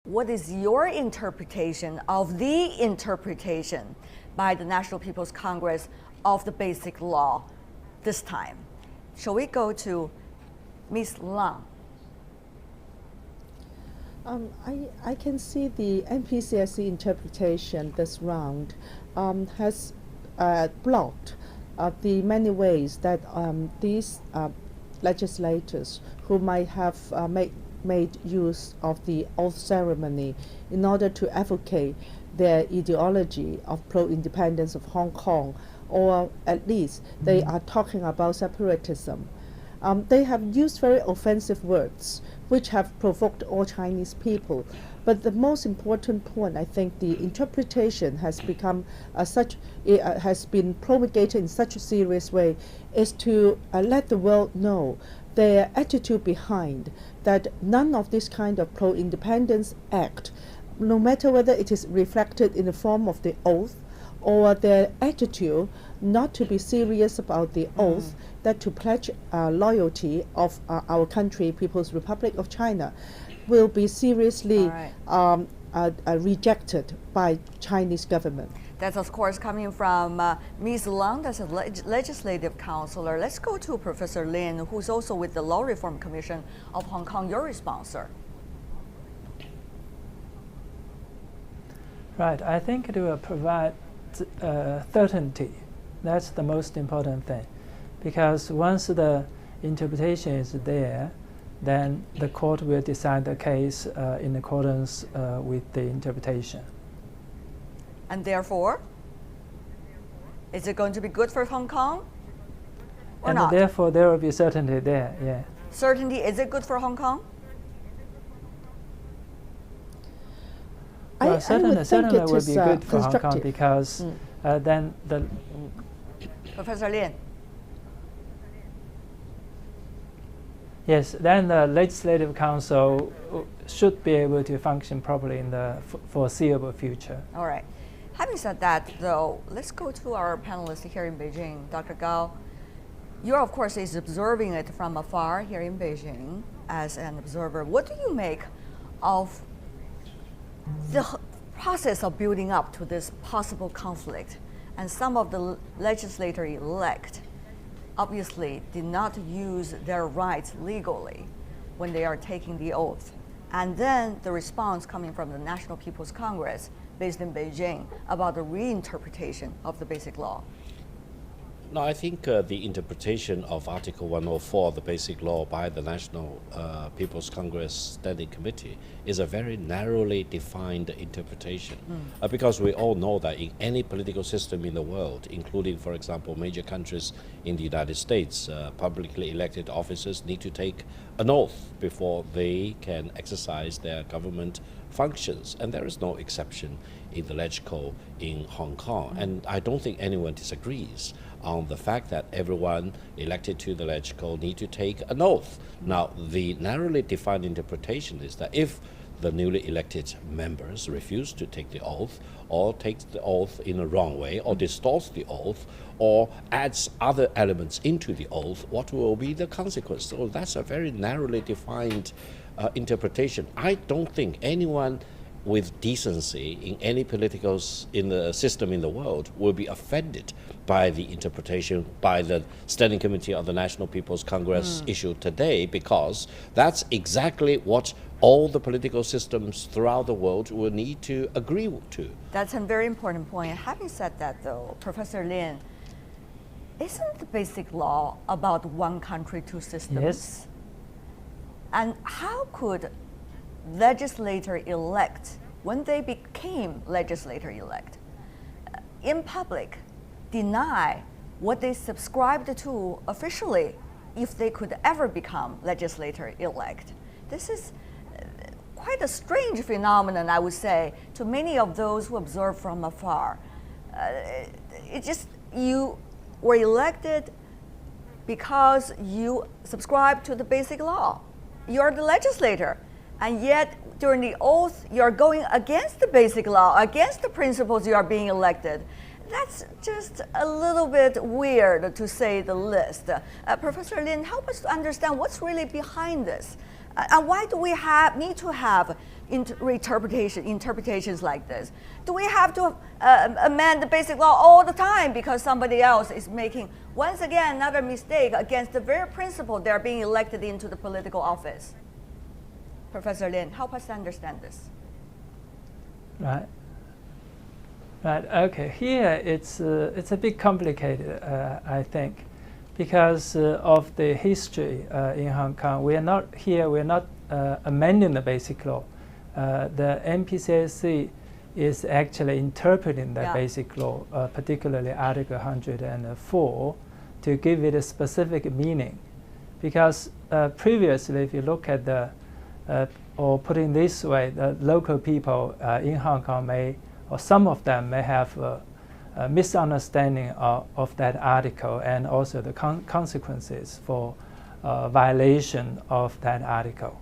what is your interpretation of the interpretation by the National People's Congress of the Basic Law this time? Shall we go to Ms. Leung? I can see the NPCSC interpretation this round has blocked the many ways that these legislators who might have made use of the oath ceremony in order to advocate their ideology of pro-independence of Hong Kong, or at least they are talking about separatism. They have used very offensive words which have provoked all Chinese people. But the most important point, I think the interpretation has become has been promulgated in such a serious way, is to let the world know their attitude behind, that none of this kind of pro-independence act, no matter whether it is reflected in the form of the oath or their attitude not to be serious about the oath, that to pledge loyalty of our country, People's Republic of China, will be seriously rejected by Chinese government. That's of course coming from Ms. Leung, that's a legislative counselor. Let's go to Professor Lin, who's also with the Law Reform Commission of Hong Kong. Your response, sir? Right, I think it will provide certainty. That's the most important thing, because once the interpretation is there, then the court will decide the case in accordance with the interpretation. And therefore, is it going to be good for Hong Kong or not? And therefore, there will be certainty there, yeah. Certainty, is it good for Hong Kong? Well, certainly will be good for Hong Kong, because then the... Professor Lin. Yes, then the Legislative Council should be able to function properly in the foreseeable future. All right. Having said that, though, let's go to our panelist here in Beijing. Dr. Gao, you, of course, is observing it from afar here in Beijing as an observer. What do you make of the process of building up to this possible conflict? And some of the legislator-elect obviously did not use their rights legally when they are taking the oath. And then the response coming from the National People's Congress based in Beijing about the reinterpretation of the Basic Law. No, I think the interpretation of Article 104 of the Basic Law by the National People's Congress Standing Committee is a very narrowly defined interpretation. Because we all know that in any political system in the world, including, for example, major countries in the United States, publicly elected officers need to take an oath before they can exercise their government functions. And there is no exception in the Leg Code in Hong Kong. And I don't think anyone disagrees on the fact that everyone elected to the Leg Code need to take an oath. Now, the narrowly defined interpretation is that if the newly elected members refuse to take the oath, or takes the oath in a wrong way, or distorts the oath, or adds other elements into the oath, what will be the consequence? So that's a very narrowly defined interpretation. I don't think anyone with decency in any political in the system in the world will be offended by the interpretation by the Standing Committee of the National People's Congress issued today, because that's exactly what all the political systems throughout the world will need to agree to. That's a very important point. Having said that, though, Professor Lin, isn't the Basic Law about one country, two systems? Yes. And how could legislator-elect, when they became legislator-elect, in public, deny what they subscribed to officially if they could ever become legislator-elect? This is quite a strange phenomenon, I would say, to many of those who observe from afar. You were elected because you subscribe to the Basic Law. You're the legislator. And yet, during the oath, you're going against the Basic Law, against the principles you are being elected. That's just a little bit weird, to say the least. Professor Lin, help us to understand what's really behind this. And why do we need to have interpretations like this? Do we have to amend the basic law all the time because somebody else is making, once again, another mistake against the very principle they're being elected into the political office? Professor Lin, help us understand this. Right. Right. Okay. Here it's a bit complicated, I think, because of the history in Hong Kong. We're not amending the basic law. The NPCSC is actually interpreting the basic law, particularly Article 104, to give it a specific meaning. Because previously, if you look at the, or put it this way, the local people in Hong Kong may, or some of them may have a misunderstanding of that article and also the consequences for violation of that article.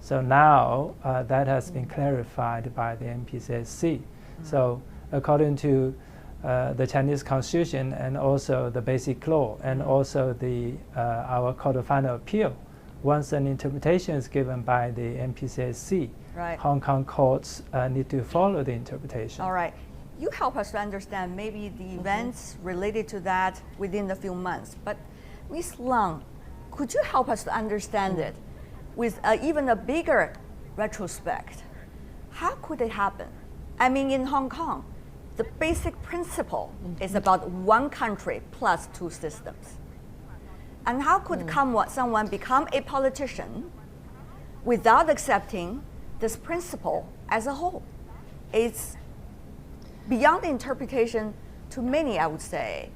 So now that has been clarified by the NPCSC. So according to the Chinese Constitution and also the Basic Law and also our Court of Final Appeal, once an interpretation is given by the NPCSC, Hong Kong courts need to follow the interpretation. All right. You help us to understand maybe the events related to that within a few months. But Ms. Leung, could you help us to understand it with even a bigger retrospect? How could it happen? I mean, in Hong Kong, the basic principle is about one country plus two systems. And how could someone become a politician without accepting this principle as a whole? It's beyond interpretation to many, I would say,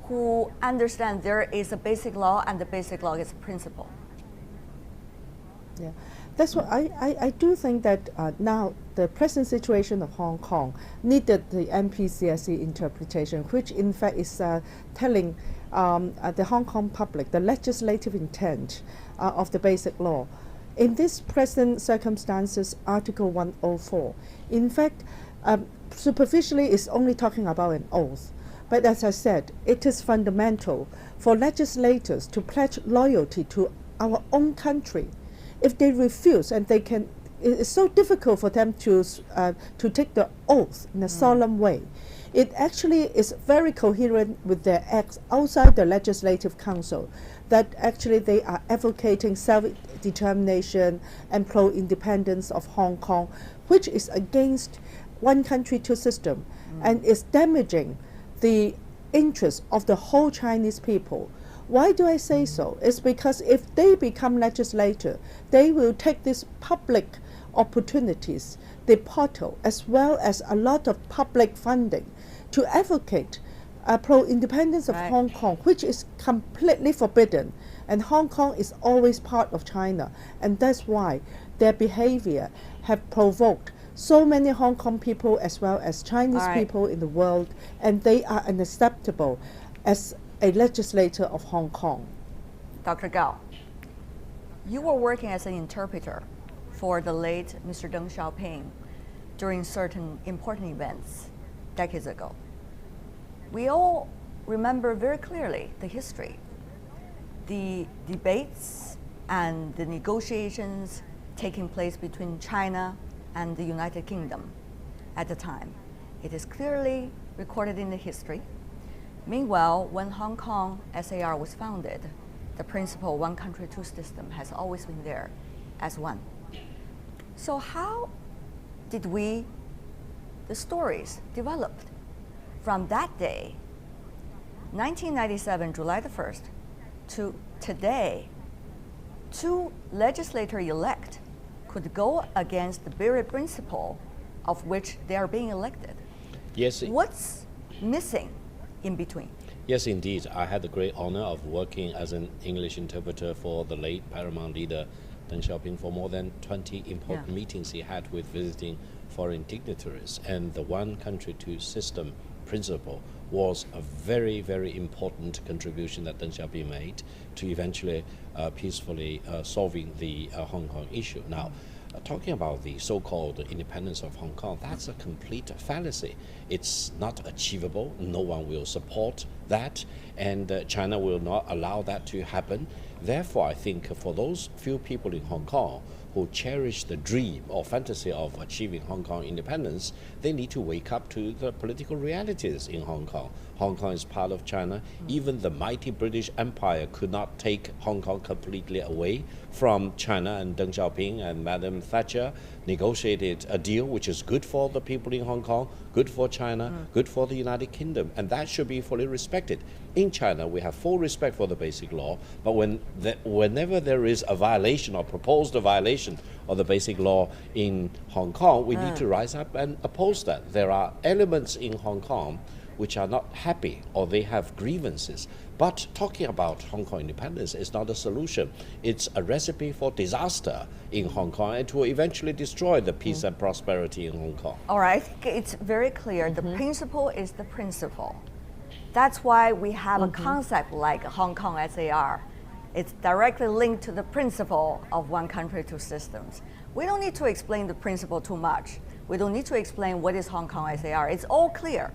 who understand there is a basic law and the basic law is a principle. Yeah, that's what I do think that now the present situation of Hong Kong needed the NPCSC interpretation, which in fact is telling the Hong Kong public the legislative intent of the basic law. In this present circumstances, Article 104, in fact, superficially is only talking about an oath. But as I said, it is fundamental for legislators to pledge loyalty to our own country. If they refuse, and they can, it's so difficult for them to take the oath in a solemn way. It actually is very coherent with their acts outside the Legislative Council, that actually they are advocating self-determination and pro-independence of Hong Kong, which is against one country, two system, and is damaging the interests of the whole Chinese people. Why do I say so? It's because if they become legislator, they will take these public opportunities, the portal, as well as a lot of public funding to advocate pro-independence of Hong Kong, which is completely forbidden. And Hong Kong is always part of China. And that's why their behavior have provoked so many Hong Kong people as well as Chinese people in the world, and they are unacceptable as a legislator of Hong Kong. Dr. Gao, you were working as an interpreter for the late Mr. Deng Xiaoping during certain important events decades ago. We all remember very clearly the history, the debates and the negotiations taking place between China and the United Kingdom at the time. It is clearly recorded in the history. Meanwhile, when Hong Kong SAR was founded, the principle one country, two system has always been there as one. So how did the stories developed from that day, 1997, July the 1st, to today, two legislator-elect could go against the very principle of which they are being elected? Yes. What's missing in between? Yes, indeed. I had the great honor of working as an English interpreter for the late paramount leader Deng Xiaoping for more than 20 important meetings he had with visiting foreign dignitaries. And the one country, two system principle was a very, very important contribution that Deng Xiaoping made to eventually peacefully solving the Hong Kong issue. Now, talking about the so-called independence of Hong Kong, that's a complete fallacy. It's not achievable. No one will support that, and China will not allow that to happen. Therefore, I think for those few people in Hong Kong who cherish the dream or fantasy of achieving Hong Kong independence, they need to wake up to the political realities in Hong Kong. Hong Kong is part of China. Even the mighty British Empire could not take Hong Kong completely away from China, and Deng Xiaoping and Madam Thatcher negotiated a deal which is good for the people in Hong Kong, good for China, good for the United Kingdom, and that should be fully respected. In China, we have full respect for the Basic Law, but whenever there is a violation or proposed a violation of the Basic Law in Hong Kong, we need to rise up and oppose that. There are elements in Hong Kong which are not happy or they have grievances. But talking about Hong Kong independence is not a solution. It's a recipe for disaster in Hong Kong, and to eventually destroy the peace and prosperity in Hong Kong. All right, I think it's very clear. The principle is the principle. That's why we have a concept like Hong Kong SAR. It's directly linked to the principle of one country, two systems. We don't need to explain the principle too much. We don't need to explain what is Hong Kong SAR. It's all clear.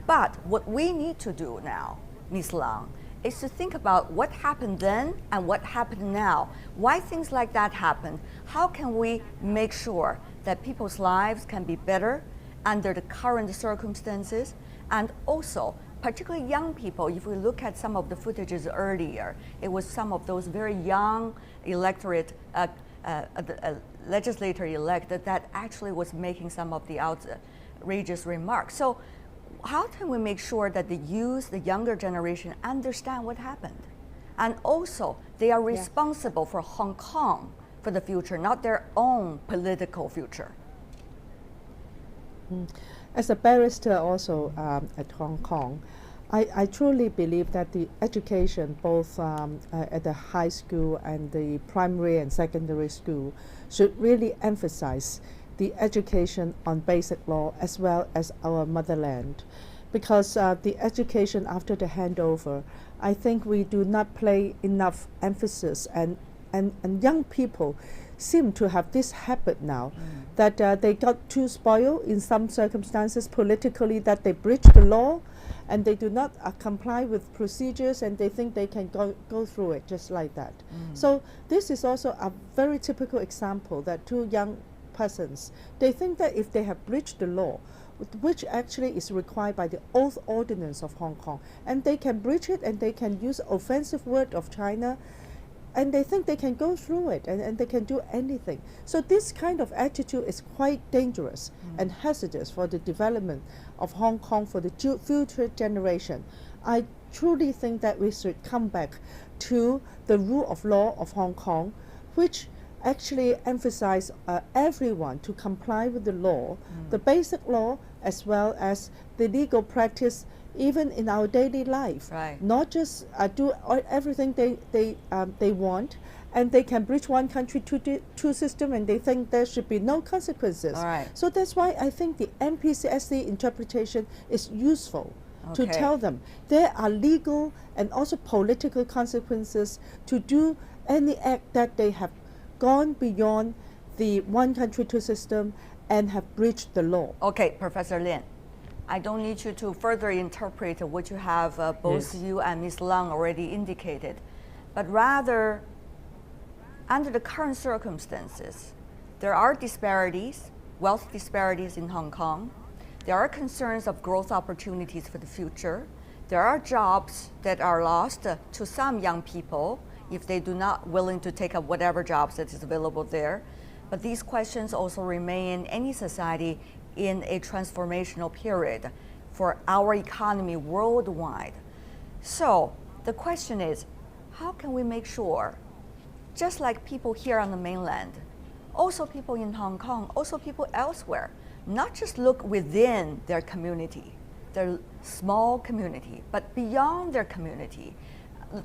But what we need to do now, Ms. Leung, is to think about what happened then and what happened now. Why things like that happened? How can we make sure that people's lives can be better under the current circumstances? And also, particularly young people, if we look at some of the footages earlier, it was some of those very young electorate, legislator-elect that actually was making some of the outrageous remarks. So how can we make sure that the youth, the younger generation, understand what happened? And also, they are responsible for Hong Kong for the future, not their own political future. As a barrister also at Hong Kong, I truly believe that the education, both at the high school and the primary and secondary school, should really emphasize the education on basic law as well as our motherland. Because the education after the handover, I think we do not play enough emphasis, and young people seem to have this habit now that they got too spoiled in some circumstances politically, that they breach the law and they do not comply with procedures, and they think they can go through it just like that. So this is also a very typical example that two young persons, they think that if they have breached the law, which actually is required by the Oath Ordinance of Hong Kong, and they can breach it and they can use offensive word of China, and they think they can go through it and they can do anything. So this kind of attitude is quite dangerous and hazardous for the development of Hong Kong for the future generation. I truly think that we should come back to the rule of law of Hong Kong, which actually emphasize everyone to comply with the law, the basic law, as well as the legal practice, even in our daily life. Right. Not just do everything they want, and they can breach one country, two system, and they think there should be no consequences. All right. So that's why I think the NPCSC interpretation is useful. To Okay. tell them there are legal and also political consequences to do any act that they have gone beyond the one country, two system and have breached the law. Okay, Professor Lin, I don't need you to further interpret what you have both Yes. you and Ms. Leung already indicated, but rather, under the current circumstances, there are disparities, wealth disparities in Hong Kong. There are concerns of growth opportunities for the future. There are jobs that are lost to some young people if they do not willing to take up whatever jobs that is available there. But these questions also remain in any society in a transformational period for our economy worldwide. So the question is, how can we make sure, just like people here on the mainland, also people in Hong Kong, also people elsewhere, not just look within their community, their small community, but beyond their community,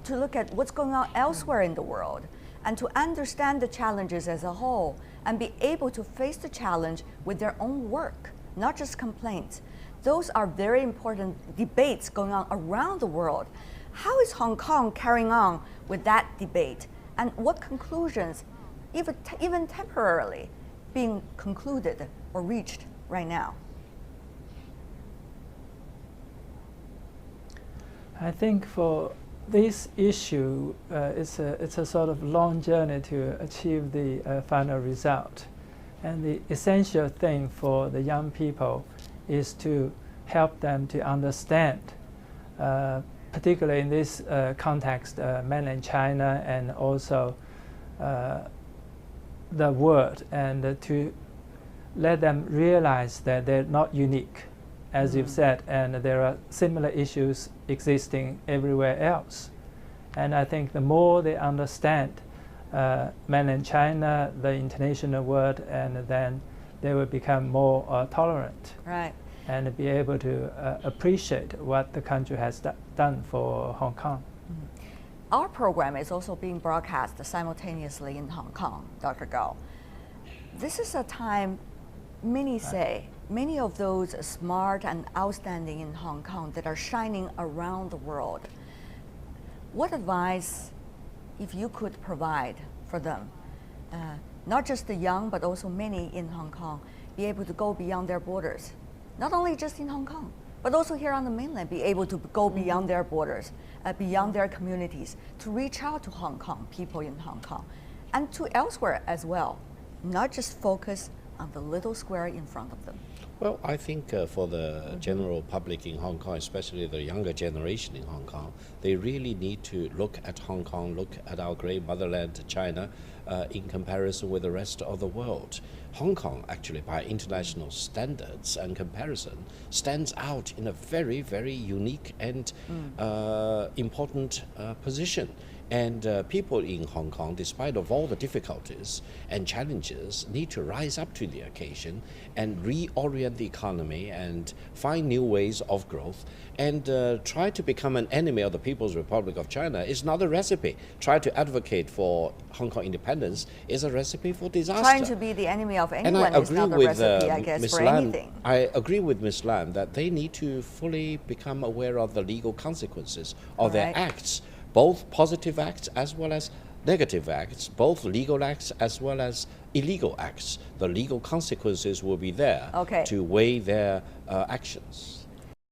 to look at what's going on elsewhere in the world, and to understand the challenges as a whole, and be able to face the challenge with their own work, not just complaints. Those are very important debates going on around the world. How is Hong Kong carrying on with that debate? And what conclusions, even temporarily, being concluded or reached right now? I think for this issue it's a sort of long journey to achieve the final result. And the essential thing for the young people is to help them to understand, particularly in this context, mainland China and also the world, and to let them realize that they're not unique, as you've said, and there are similar issues existing everywhere else. And I think the more they understand mainland China, the international world, and then they will become more tolerant, Right. and be able to appreciate what the country has done for Hong Kong. Our program is also being broadcast simultaneously in Hong Kong, Dr. Gao. This is a time, many say, many of those smart and outstanding in Hong Kong that are shining around the world. What advice, if you could provide for them, not just the young, but also many in Hong Kong, be able to go beyond their borders, not only just in Hong Kong, but also here on the mainland, be able to go beyond their borders, beyond their communities, to reach out to Hong Kong, people in Hong Kong, and to elsewhere as well, not just focus on the little square in front of them? Well, I think for the general public in Hong Kong, especially the younger generation in Hong Kong, they really need to look at Hong Kong, look at our great motherland, China, in comparison with the rest of the world. Hong Kong, actually, by international standards and comparison, stands out in a very, very unique and important position. And people in Hong Kong, despite of all the difficulties and challenges, need to rise up to the occasion and reorient the economy and find new ways of growth. And try to become an enemy of the People's Republic of China is not a recipe. Try to advocate for Hong Kong independence is a recipe for disaster. Trying to be the enemy of And anyone I is agree not a with recipe, I guess, Ms. for Lam. anything. I agree with Ms. Lam that they need to fully become aware of the legal consequences of their Right. acts, both positive acts as well as negative acts, both legal acts as well as illegal acts. The legal consequences will be there Okay. to weigh their actions.